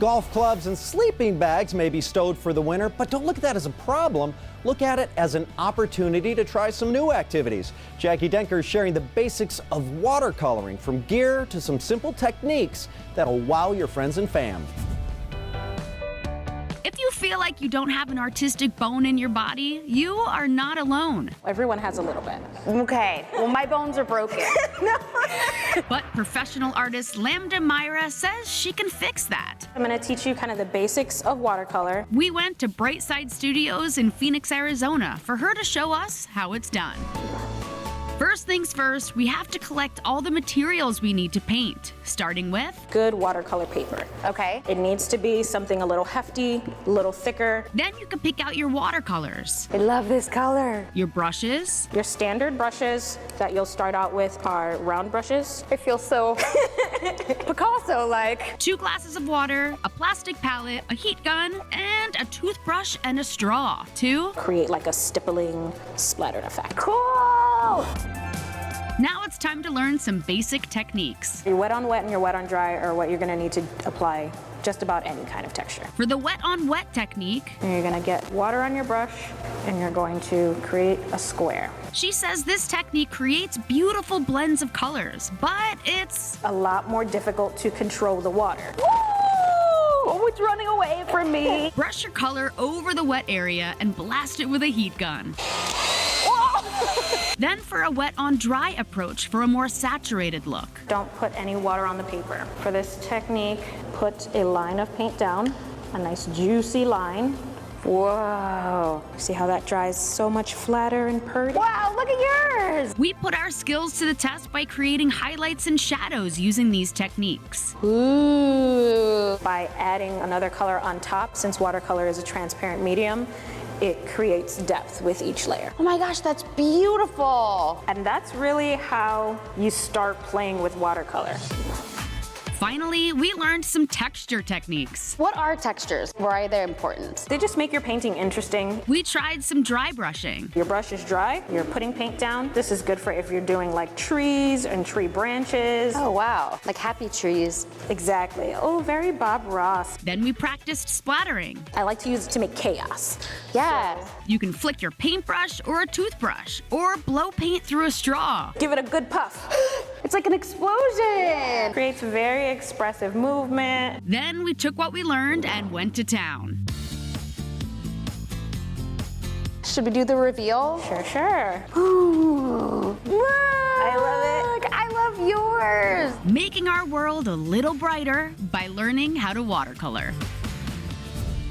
Golf clubs and sleeping bags may be stowed for the winter, but don't look at that as a problem. Look at it as an opportunity to try some new activities. Jackie Denker is sharing the basics of watercoloring, from gear to some simple techniques that'll wow your friends and fam. If you feel like you don't have an artistic bone in your body, you are not alone. Everyone has a little bit. Okay, well, my bones are broken. But professional artist Lambda Myra says she can fix that. I'm going to teach you kind of the basics of watercolor. We went to Brightside Studios in Phoenix, Arizona for her to show us how it's done. First things first, we have to collect all the materials we need to paint, starting with Good watercolor paper. Okay. It needs to be something a little hefty, a little thicker. then you can pick out your watercolors, I love this color. your brushes, Your standard brushes that you'll start out with are round brushes. I feel so Picasso-like. 2 glasses of water, a plastic palette, a heat gun, and a toothbrush and a straw to Create like a stippling splattered effect. Cool! Now it's time to learn some basic techniques. Your wet on wet and your wet on dry are what you're going to need to apply just about any kind of texture. For the wet on wet technique, And you're going to get water on your brush and you're going to create a square. she says this technique creates beautiful blends of colors, but it's A lot more difficult to control the water. Oh, it's running away from me. brush your color over the wet area and blast it with a heat gun. Then for a wet on dry approach for a more saturated look. Don't put any water on the paper. For this technique, put a line of paint down, a nice juicy line. Whoa. See how that dries so much flatter and purty? Wow, look at yours. We put our skills to the test by creating highlights and shadows using these techniques. Ooh. By adding another color on top, since watercolor is a transparent medium, it creates depth with each layer. Oh my gosh, that's beautiful. And that's really how you start playing with watercolor. Finally, we learned some texture techniques. What are textures? Why are they important? They just make your painting interesting. We tried some dry brushing. Your brush is dry, you're putting paint down. This is good for if you're doing like trees and tree branches. Oh wow, like happy trees. Exactly. Oh, very Bob Ross. Then we practiced splattering. I like to use it to make chaos. Yeah. You can flick your paintbrush or a toothbrush, or blow paint through a straw. Give it a good puff. It's like an explosion. Creates very expressive movement. Then we took what we learned and went to town. Should we do the reveal? Sure. Ooh. I love it. I love yours. Making our world a little brighter by learning how to watercolor.